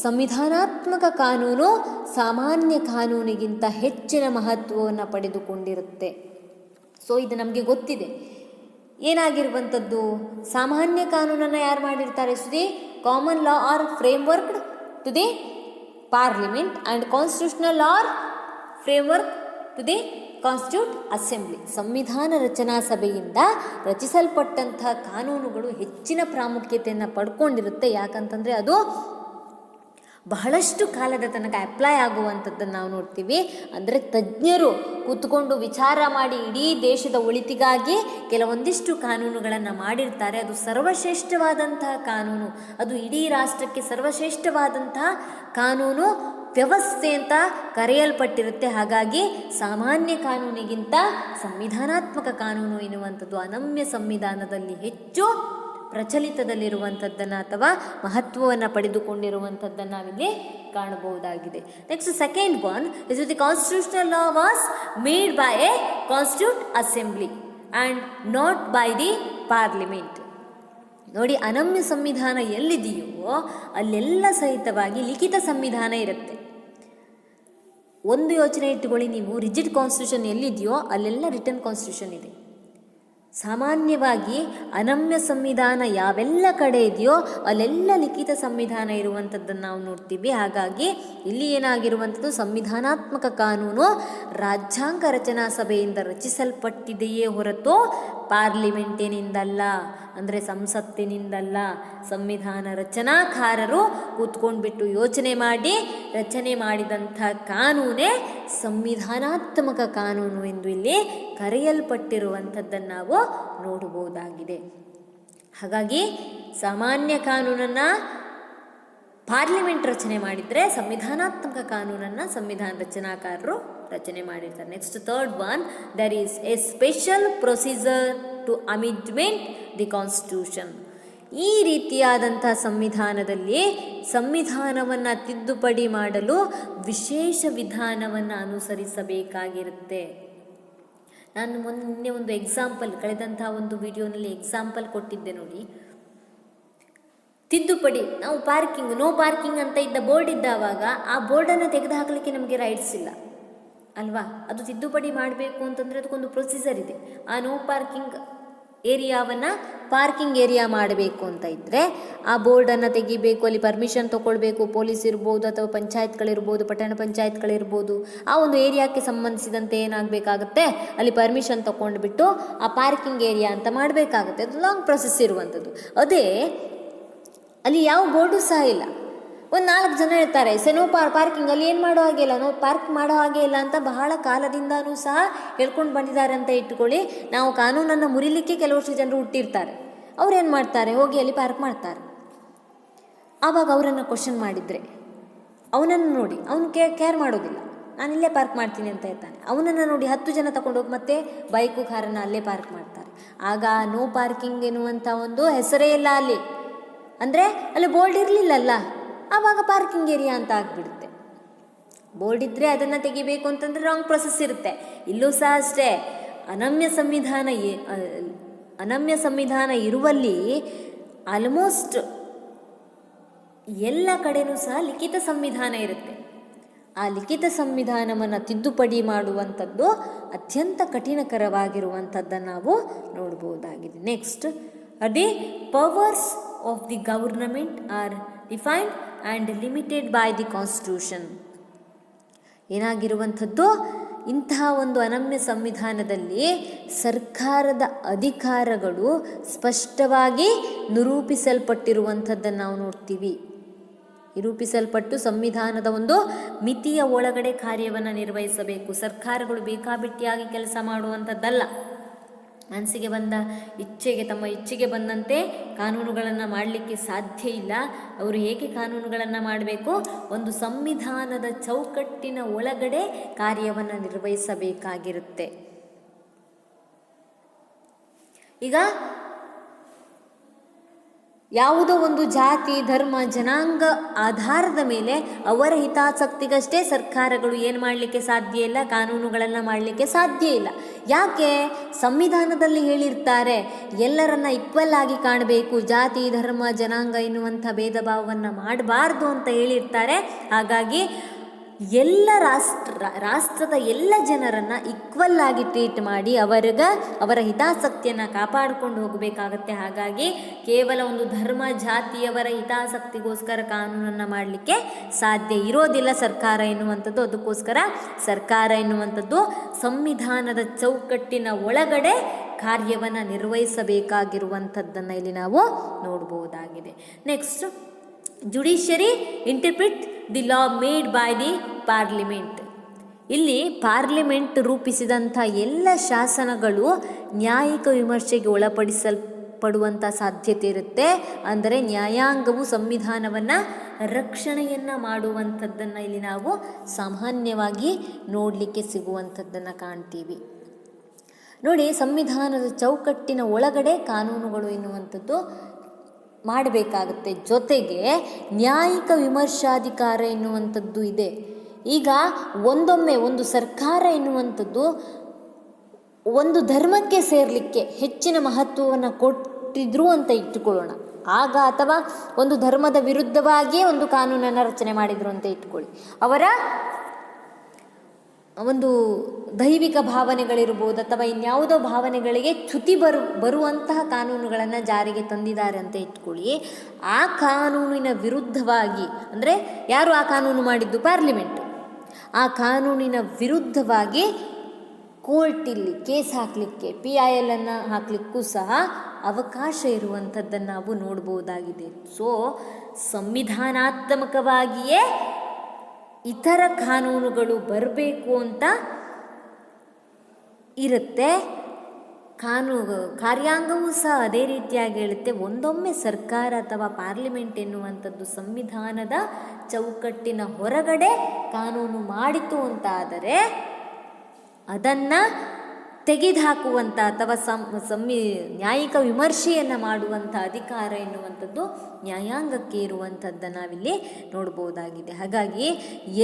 ಸಂವಿಧಾನಾತ್ಮಕ ಕಾನೂನು ಸಾಮಾನ್ಯ ಕಾನೂನಿಗಿಂತ ಹೆಚ್ಚಿನ ಮಹತ್ವವನ್ನು ಪಡೆದುಕೊಂಡಿರುತ್ತೆ. ಸೊ ಇದು ನಮಗೆ ಗೊತ್ತಿದೆ. ಏನಾಗಿರುವಂಥದ್ದು, ಸಾಮಾನ್ಯ ಕಾನೂನನ್ನು ಯಾರು ಮಾಡಿರ್ತಾರೆ? The common law are framework to the parliament and constitutional are framework to the constituent assembly. ಸಂವಿಧಾನ ರಚನಾ ಸಭೆಯಿಂದ ರಚಿಸಲ್ಪಟ್ಟಂತಹ ಕಾನೂನುಗಳು ಹೆಚ್ಚಿನ ಪ್ರಾಮುಖ್ಯತೆಯನ್ನು ಪಡ್ಕೊಂಡಿರುತ್ತೆ. ಯಾಕಂತಂದರೆ ಅದು ಬಹಳಷ್ಟು ಕಾಲದ ತನಕ ಅಪ್ಲೈ ಆಗುವಂಥದ್ದನ್ನು ನಾವು ನೋಡ್ತೀವಿ. ಅಂದರೆ ತಜ್ಞರು ಕೂತ್ಕೊಂಡು ವಿಚಾರ ಮಾಡಿ ಇಡೀ ದೇಶದ ಒಳಿತಿಗಾಗಿ ಕೆಲವೊಂದಿಷ್ಟು ಕಾನೂನುಗಳನ್ನು ಮಾಡಿರ್ತಾರೆ. ಅದು ಸರ್ವಶ್ರೇಷ್ಠವಾದಂತಹ ಕಾನೂನು, ಅದು ಇಡೀ ರಾಷ್ಟ್ರಕ್ಕೆ ಸರ್ವಶ್ರೇಷ್ಠವಾದಂತಹ ಕಾನೂನು ವ್ಯವಸ್ಥೆ ಅಂತ ಕರೆಯಲ್ಪಟ್ಟಿರುತ್ತೆ. ಹಾಗಾಗಿ ಸಾಮಾನ್ಯ ಕಾನೂನಿಗಿಂತ ಸಂವಿಧಾನಾತ್ಮಕ ಕಾನೂನು ಎನ್ನುವಂಥದ್ದು ಅನಮ್ಯ ಸಂವಿಧಾನದಲ್ಲಿ ಹೆಚ್ಚು ಪ್ರಚಲಿತದಲ್ಲಿರುವಂಥದ್ದನ್ನು ಅಥವಾ ಮಹತ್ವವನ್ನು ಪಡೆದುಕೊಂಡಿರುವಂಥದ್ದನ್ನು ನಾವಿಲ್ಲಿ ಕಾಣಬಹುದಾಗಿದೆ. Next second one is the constitutional law was made by A constitute assembly and not by the parliament. ನೋಡಿ, ಅನಮ್ಯ ಸಂವಿಧಾನ ಎಲ್ಲಿದೆಯೋ ಅಲ್ಲೆಲ್ಲ ಸಹಿತವಾಗಿ ಲಿಖಿತ ಸಂವಿಧಾನ ಇರುತ್ತೆ. ಒಂದು ಯೋಚನೆ ಇಟ್ಟುಕೊಳ್ಳಿ, ನೀವು ರಿಜಿಡ್ ಕಾನ್ಸ್ಟಿಟ್ಯೂಷನ್ ಎಲ್ಲಿದೆಯೋ ಅಲ್ಲೆಲ್ಲ ರಿಟರ್ನ್ ಕಾನ್ಸ್ಟಿಟ್ಯೂಷನ್ ಇದೆ. ಸಾಮಾನ್ಯವಾಗಿ ಅನಮ್ಯ ಸಂವಿಧಾನ ಯಾವೆಲ್ಲ ಕಡೆ ಇದೆಯೋ ಅಲ್ಲೆಲ್ಲ ಲಿಖಿತ ಸಂವಿಧಾನ ಇರುವಂಥದ್ದನ್ನು ನಾವು ನೋಡ್ತೀವಿ. ಹಾಗಾಗಿ ಇಲ್ಲಿ ಏನಾಗಿರುವಂಥದ್ದು, ಸಂವಿಧಾನಾತ್ಮಕ ಕಾನೂನು ರಾಜ್ಯಾಂಗ ರಚನಾ ಸಭೆಯಿಂದ ರಚಿಸಲ್ಪಟ್ಟಿದೆಯೇ ಹೊರತು ಪಾರ್ಲಿಮೆಂಟಿನಿಂದಲ್ಲ, ಅಂದರೆ ಸಂಸತ್ತಿನಿಂದಲ್ಲ. ಸಂವಿಧಾನ ರಚನಾಕಾರರು ಕೂತ್ಕೊಂಡ್ಬಿಟ್ಟು ಯೋಚನೆ ಮಾಡಿ ರಚನೆ ಮಾಡಿದಂಥ ಕಾನೂನೇ ಸಂವಿಧಾನಾತ್ಮಕ ಕಾನೂನು ಎಂದು ಇಲ್ಲಿ ಕರೆಯಲ್ಪಟ್ಟಿರುವಂಥದ್ದನ್ನು ನಾವು ನೋಡಬಹುದಾಗಿದೆ. ಹಾಗಾಗಿ ಸಾಮಾನ್ಯ ಕಾನೂನನ್ನು ಪಾರ್ಲಿಮೆಂಟ್ ರಚನೆ ಮಾಡಿದರೆ ಸಂವಿಧಾನಾತ್ಮಕ ಕಾನೂನನ್ನು ಸಂವಿಧಾನ ರಚನಾಕಾರರು ರಚನೆ ಮಾಡಿರ್ತಾರೆ. Next third one, there is a special procedure to amendment the constitution. ಈ ರೀತಿಯಾದಂಥ ಸಂವಿಧಾನದಲ್ಲಿ ಸಂವಿಧಾನವನ್ನು ತಿದ್ದುಪಡಿ ಮಾಡಲು ವಿಶೇಷ ವಿಧಾನವನ್ನು ಅನುಸರಿಸಬೇಕಾಗಿರುತ್ತೆ. ನಾನು ಮೊನ್ನೆ ಒಂದು ಎಕ್ಸಾಂಪಲ್, ಕಳೆದಂಥ ಒಂದು ವಿಡಿಯೋನಲ್ಲಿ ಎಕ್ಸಾಂಪಲ್ ಕೊಟ್ಟಿದ್ದೆ ನೋಡಿ. ತಿದ್ದುಪಡಿ, ನಾವು ಪಾರ್ಕಿಂಗ್, ನೋ ಪಾರ್ಕಿಂಗ್ ಅಂತ ಇದ್ದ ಬೋರ್ಡ್ ಇದ್ದಾವಾಗ ಆ ಬೋರ್ಡನ್ನು ತೆಗೆದು ಹಾಕಲಿಕ್ಕೆ ನಮಗೆ ರೈಟ್ಸ್ ಇಲ್ಲ ಅಲ್ವಾ? ಅದು ತಿದ್ದುಪಡಿ ಮಾಡಬೇಕು ಅಂತಂದರೆ ಅದಕ್ಕೊಂದು ಪ್ರೊಸೀಜರ್ ಇದೆ. ಆ ನೋ ಪಾರ್ಕಿಂಗ್ ಏರಿಯಾವನ್ನು ಪಾರ್ಕಿಂಗ್ ಏರಿಯಾ ಮಾಡಬೇಕು ಅಂತ ಇದ್ದರೆ ಆ ಬೋರ್ಡನ್ನು ತೆಗಿಬೇಕು, ಅಲ್ಲಿ ಪರ್ಮಿಷನ್ ತೊಗೊಳ್ಬೇಕು. ಪೊಲೀಸ್ ಇರ್ಬೋದು ಅಥವಾ ಪಂಚಾಯತ್ಗಳಿರ್ಬೋದು, ಪಟ್ಟಣ ಪಂಚಾಯತ್ಗಳಿರ್ಬೋದು. ಆ ಒಂದು ಏರಿಯಾಕ್ಕೆ ಸಂಬಂಧಿಸಿದಂತೆ ಏನಾಗಬೇಕಾಗುತ್ತೆ, ಅಲ್ಲಿ ಪರ್ಮಿಷನ್ ತೊಗೊಂಡ್ಬಿಟ್ಟು ಆ ಪಾರ್ಕಿಂಗ್ ಏರಿಯಾ ಅಂತ ಮಾಡಬೇಕಾಗುತ್ತೆ. ಅದು ಲಾಂಗ್ ಪ್ರೊಸೆಸ್ ಇರುವಂಥದ್ದು. ಅದೇ ಅಲ್ಲಿ ಯಾವ ಬೋರ್ಡು ಸಹ ಇಲ್ಲ. ಒಂದು 4 ಜನ ಹೇಳ್ತಾರೆ ನೋ ಪಾರ್ಕಿಂಗ್, ಅಲ್ಲಿ ಏನು ಮಾಡೋ ಹಾಗೆ ಇಲ್ಲ, ನೋ ಪಾರ್ಕ್ ಮಾಡೋ ಹಾಗೆ ಇಲ್ಲ ಅಂತ ಬಹಳ ಕಾಲದಿಂದನೂ ಸಹ ಹೇಳ್ಕೊಂಡು ಬಂದಿದ್ದಾರೆ ಅಂತ ಇಟ್ಕೊಳ್ಳಿ. ನಾವು ಕಾನೂನನ್ನು ಮುರಿಲಿಕ್ಕೆ ಕೆಲವಷ್ಟು ಜನರು ಹುಟ್ಟಿರ್ತಾರೆ. ಅವ್ರು ಏನು ಮಾಡ್ತಾರೆ, ಹೋಗಿ ಅಲ್ಲಿ ಪಾರ್ಕ್ ಮಾಡ್ತಾರೆ. ಆವಾಗ ಅವರನ್ನು ಕ್ವಶನ್ ಮಾಡಿದರೆ ಅವನನ್ನು ನೋಡಿ ಅವನು ಕೇರ್ ಮಾಡೋದಿಲ್ಲ, ನಾನು ಇಲ್ಲೇ ಪಾರ್ಕ್ ಮಾಡ್ತೀನಿ ಅಂತ ಹೇಳ್ತಾನೆ. ಅವನನ್ನು ನೋಡಿ 10 ಜನ ತಗೊಂಡೋಗಿ ಮತ್ತೆ ಬೈಕು ಕಾರನ್ನು ಅಲ್ಲೇ ಪಾರ್ಕ್ ಮಾಡ್ತಾರೆ. ಆಗ ನೋ ಪಾರ್ಕಿಂಗ್ ಎನ್ನುವಂಥ ಒಂದು ಹೆಸರೇ ಇಲ್ಲ ಅಲ್ಲಿ, ಅಂದರೆ ಅಲ್ಲಿ ಬೋರ್ಡ್ ಇರಲಿಲ್ಲಲ್ಲ. ಆವಾಗ ಪಾರ್ಕಿಂಗ್ ಏರಿಯಾ ಅಂತ ಆಗಿಬಿಡುತ್ತೆ. ಬೋರ್ಡ್ ಇದ್ದರೆ ಅದನ್ನು ತೆಗಿಬೇಕು ಅಂತಂದರೆ ರಾಂಗ್ ಪ್ರೊಸೆಸ್ ಇರುತ್ತೆ. ಇಲ್ಲೂ ಸಹ ಅಷ್ಟೇ, ಅನಮ್ಯ ಸಂವಿಧಾನ ಇರುವಲ್ಲಿ ಆಲ್ಮೋಸ್ಟ್ ಎಲ್ಲ ಕಡೆಯೂ ಸಹ ಲಿಖಿತ ಸಂವಿಧಾನ ಇರುತ್ತೆ. ಆ ಲಿಖಿತ ಸಂವಿಧಾನವನ್ನು ತಿದ್ದುಪಡಿ ಮಾಡುವಂಥದ್ದು ಅತ್ಯಂತ ಕಠಿಣಕರವಾಗಿರುವಂಥದ್ದನ್ನು ನಾವು ನೋಡ್ಬೋದಾಗಿದೆ. Next, the powers of the government are defined and limited by the constitution. ಏನಾಗಿರುವಂಥದ್ದು, ಇಂತಹ ಒಂದು ಅನಮ್ಯ ಸಂವಿಧಾನದಲ್ಲಿ ಸರ್ಕಾರದ ಅಧಿಕಾರಗಳು ಸ್ಪಷ್ಟವಾಗಿ ನಿರೂಪಿಸಲ್ಪಟ್ಟಿರುವಂಥದ್ದನ್ನು ನಾವು ನೋಡ್ತೀವಿ. ರೂಪಿಸಲ್ಪಟ್ಟು ಸಂವಿಧಾನದ ಒಂದು ಮಿತಿಯ ಒಳಗಡೆ ಕಾರ್ಯವನ್ನು ನಿರ್ವಹಿಸಬೇಕು. ಸರ್ಕಾರಗಳು ಬೇಕಾಬಿಟ್ಟಿಯಾಗಿ ಕೆಲಸ ಮಾಡುವಂಥದ್ದಲ್ಲ. ಮನಸ್ಸಿಗೆ ಬಂದ ತಮ್ಮ ಇಚ್ಛೆಗೆ ಬಂದಂತೆ ಕಾನೂನುಗಳನ್ನು ಮಾಡಲಿಕ್ಕೆ ಸಾಧ್ಯ ಇಲ್ಲ. ಅವರು ಹೇಗೆ ಕಾನೂನುಗಳನ್ನು ಮಾಡಬೇಕು? ಒಂದು ಸಂವಿಧಾನದ ಚೌಕಟ್ಟಿನ ಒಳಗಡೆ ಕಾರ್ಯವನ್ನು ನಿರ್ವಹಿಸಬೇಕಾಗಿರುತ್ತೆ. ಈಗ ಯಾವುದೋ ಒಂದು ಜಾತಿ, ಧರ್ಮ, ಜನಾಂಗ ಆಧಾರದ ಮೇಲೆ ಅವರ ಹಿತಾಸಕ್ತಿಗಷ್ಟೇ ಸರ್ಕಾರಗಳು ಏನು ಮಾಡಲಿಕ್ಕೆ ಸಾಧ್ಯ ಇಲ್ಲ, ಕಾನೂನುಗಳನ್ನು ಮಾಡಲಿಕ್ಕೆ ಸಾಧ್ಯ ಇಲ್ಲ. ಯಾಕೆ? ಸಂವಿಧಾನದಲ್ಲಿ ಹೇಳಿರ್ತಾರೆ ಎಲ್ಲರನ್ನ ಈಕ್ವಲ್ ಆಗಿ ಕಾಣಬೇಕು, ಜಾತಿ, ಧರ್ಮ, ಜನಾಂಗ ಎನ್ನುವಂಥ ಭೇದ ಭಾವವನ್ನು ಮಾಡಬಾರ್ದು ಅಂತ ಹೇಳಿರ್ತಾರೆ. ಹಾಗಾಗಿ ಎಲ್ಲ ರಾಷ್ಟ್ರದ ಎಲ್ಲ ಜನರನ್ನು ಈಕ್ವಲ್ ಆಗಿ ಟ್ರೀಟ್ ಮಾಡಿ ಅವರ ಹಿತಾಸಕ್ತಿಯನ್ನು ಕಾಪಾಡಿಕೊಂಡು ಹೋಗಬೇಕಾಗತ್ತೆ. ಹಾಗಾಗಿ ಕೇವಲ ಒಂದು ಧರ್ಮ, ಜಾತಿಯವರ ಹಿತಾಸಕ್ತಿಗೋಸ್ಕರ ಕಾನೂನನ್ನು ಮಾಡಲಿಕ್ಕೆ ಸಾಧ್ಯ ಇರೋದಿಲ್ಲ ಸರ್ಕಾರ ಎನ್ನುವಂಥದ್ದು. ಅದಕ್ಕೋಸ್ಕರ ಸರ್ಕಾರ ಎನ್ನುವಂಥದ್ದು ಸಂವಿಧಾನದ ಚೌಕಟ್ಟಿನ ಒಳಗಡೆ ಕಾರ್ಯವನ್ನು ನಿರ್ವಹಿಸಬೇಕಾಗಿರುವಂಥದ್ದನ್ನು ಇಲ್ಲಿ ನಾವು ನೋಡ್ಬೋದಾಗಿದೆ. Next, judiciary interpret the law made by the parliament. ಇಲ್ಲಿ ಪಾರ್ಲಿಮೆಂಟ್ ರೂಪಿಸಿದಂಥ ಎಲ್ಲ ಶಾಸನಗಳು ನ್ಯಾಯಿಕ ವಿಮರ್ಶೆಗೆ ಒಳಪಡಿಸಲ್ಪಡುವಂಥ ಸಾಧ್ಯತೆ ಇರುತ್ತೆ. ಅಂದರೆ ನ್ಯಾಯಾಂಗವು ಸಂವಿಧಾನವನ್ನು ರಕ್ಷಣೆಯನ್ನು ಮಾಡುವಂಥದ್ದನ್ನು ಇಲ್ಲಿ ನಾವು ಸಾಮಾನ್ಯವಾಗಿ ನೋಡಲಿಕ್ಕೆ ಸಿಗುವಂಥದ್ದನ್ನು ಕಾಣ್ತೀವಿ. ನೋಡಿ, ಸಂವಿಧಾನದ ಚೌಕಟ್ಟಿನ ಒಳಗಡೆ ಕಾನೂನುಗಳು ಎನ್ನುವಂಥದ್ದು ಮಾಡಬೇಕಾಗುತ್ತೆ. ಜೊತೆಗೆ ನ್ಯಾಯಿಕ ವಿಮರ್ಶಾಧಿಕಾರ ಎನ್ನುವಂಥದ್ದು ಇದೆ. ಈಗ ಒಂದೊಮ್ಮೆ ಒಂದು ಸರ್ಕಾರ ಎನ್ನುವಂಥದ್ದು ಒಂದು ಧರ್ಮಕ್ಕೆ ಸೇರಲಿಕ್ಕೆ ಹೆಚ್ಚಿನ ಮಹತ್ವವನ್ನು ಕೊಟ್ಟಿದ್ರು ಅಂತ ಇಟ್ಟುಕೊಳ್ಳೋಣ ಆಗ, ಅಥವಾ ಒಂದು ಧರ್ಮದ ವಿರುದ್ಧವಾಗಿಯೇ ಒಂದು ಕಾನೂನನ್ನು ರಚನೆ ಮಾಡಿದರು ಅಂತ ಇಟ್ಕೊಳ್ಳಿ. ಅವರ ಒಂದು ದೈವಿಕ ಭಾವನೆಗಳಿರ್ಬೋದು ಅಥವಾ ಇನ್ಯಾವುದೋ ಭಾವನೆಗಳಿಗೆ ಚ್ಯುತಿ ಬರುವಂತಹ ಕಾನೂನುಗಳನ್ನು ಜಾರಿಗೆ ತಂದಿದ್ದಾರೆ ಅಂತ ಇಟ್ಕೊಳ್ಳಿ. ಆ ಕಾನೂನಿನ ವಿರುದ್ಧವಾಗಿ, ಅಂದರೆ ಯಾರು ಆ ಕಾನೂನು ಮಾಡಿದ್ದು? ಪಾರ್ಲಿಮೆಂಟ್. ಆ ಕಾನೂನಿನ ವಿರುದ್ಧವಾಗಿ ಕೋರ್ಟಿಲ್ಲಿ ಕೇಸ್ ಹಾಕಲಿಕ್ಕೆ, PIL ಅನ್ನು ಹಾಕಲಿಕ್ಕೂ ಸಹ ಅವಕಾಶ ಇರುವಂಥದ್ದನ್ನು ನಾವು ನೋಡ್ಬೋದಾಗಿದೆ. ಸೊ ಸಂವಿಧಾನಾತ್ಮಕವಾಗಿಯೇ ಇತರ ಕಾನೂನುಗಳು ಬರಬೇಕು ಅಂತ ಇರುತ್ತೆ. ಕಾರ್ಯಾಂಗವೂ ಸಹ ಅದೇ ರೀತಿಯಾಗಿ ಹೇಳುತ್ತೆ. ಒಂದೊಮ್ಮೆ ಸರ್ಕಾರ ಅಥವಾ ಪಾರ್ಲಿಮೆಂಟ್ ಎನ್ನುವಂಥದ್ದು ಸಂವಿಧಾನದ ಚೌಕಟ್ಟಿನ ಹೊರಗಡೆ ಕಾನೂನು ಮಾಡಿತು ಅಂತಾದರೆ ಅದನ್ನು ತೆಗೆದುಹಾಕುವಂಥ ಅಥವಾ ನ್ಯಾಯಿಕ ವಿಮರ್ಶೆಯನ್ನು ಮಾಡುವಂಥ ಅಧಿಕಾರ ಎನ್ನುವಂಥದ್ದು ನ್ಯಾಯಾಂಗಕ್ಕೆ ಇರುವಂಥದ್ದನ್ನು ನಾವಿಲ್ಲಿ ನೋಡ್ಬೋದಾಗಿದೆ. ಹಾಗಾಗಿ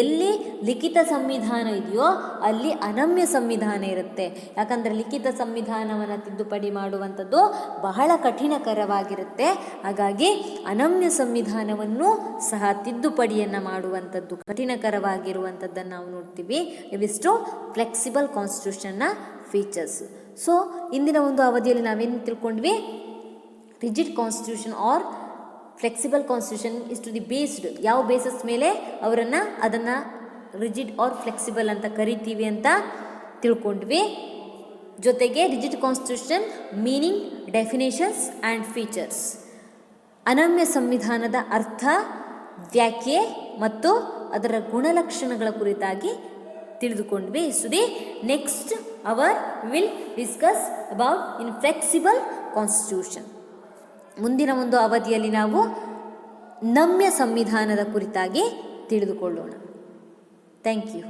ಎಲ್ಲಿ ಲಿಖಿತ ಸಂವಿಧಾನ ಇದೆಯೋ ಅಲ್ಲಿ ಅನಮ್ಯ ಸಂವಿಧಾನ ಇರುತ್ತೆ. ಯಾಕಂದರೆ ಲಿಖಿತ ಸಂವಿಧಾನವನ್ನು ತಿದ್ದುಪಡಿ ಮಾಡುವಂಥದ್ದು ಬಹಳ ಕಠಿಣಕರವಾಗಿರುತ್ತೆ. ಹಾಗಾಗಿ ಅನಮ್ಯ ಸಂವಿಧಾನವನ್ನು ಸಹ ತಿದ್ದುಪಡಿಯನ್ನು ಮಾಡುವಂಥದ್ದು ಕಠಿಣಕರವಾಗಿರುವಂಥದ್ದನ್ನು ನಾವು ನೋಡ್ತೀವಿ. ಇವಿಷ್ಟು ಫ್ಲೆಕ್ಸಿಬಲ್ ಕಾನ್ಸ್ಟಿಟ್ಯೂಷನ್ನ ಫೀಚರ್ಸ್. ಸೊ ಇಂದಿನ ಒಂದು ಅವಧಿಯಲ್ಲಿ ನಾವೇನು ತಿಳ್ಕೊಂಡ್ವಿ? Rigid constitution or flexible constitution is to the based, ಯಾವ ಬೇಸಿಸ್ ಮೇಲೆ ಅದನ್ನು ರಿಜಿಡ್ ಆರ್ ಫ್ಲೆಕ್ಸಿಬಲ್ ಅಂತ ಕರಿತೀವಿ ಅಂತ ತಿಳ್ಕೊಂಡ್ವಿ. ಜೊತೆಗೆ rigid constitution meaning, definitions and features, ಅನಮ್ಯ ಸಂವಿಧಾನದ ಅರ್ಥ, ವ್ಯಾಖ್ಯೆ ಮತ್ತು ಅದರ ಗುಣಲಕ್ಷಣಗಳ ಕುರಿತಾಗಿ ತಿಳಿದುಕೊಂಡ್ವಿ. So the next hour will discuss about inflexible constitution. ಮುಂದಿನ ಒಂದು ಅವಧಿಯಲ್ಲಿ ನಾವು ನಮ್ಯ ಸಂವಿಧಾನದ ಕುರಿತಾಗಿ ತಿಳಿದುಕೊಳ್ಳೋಣ. Thank you.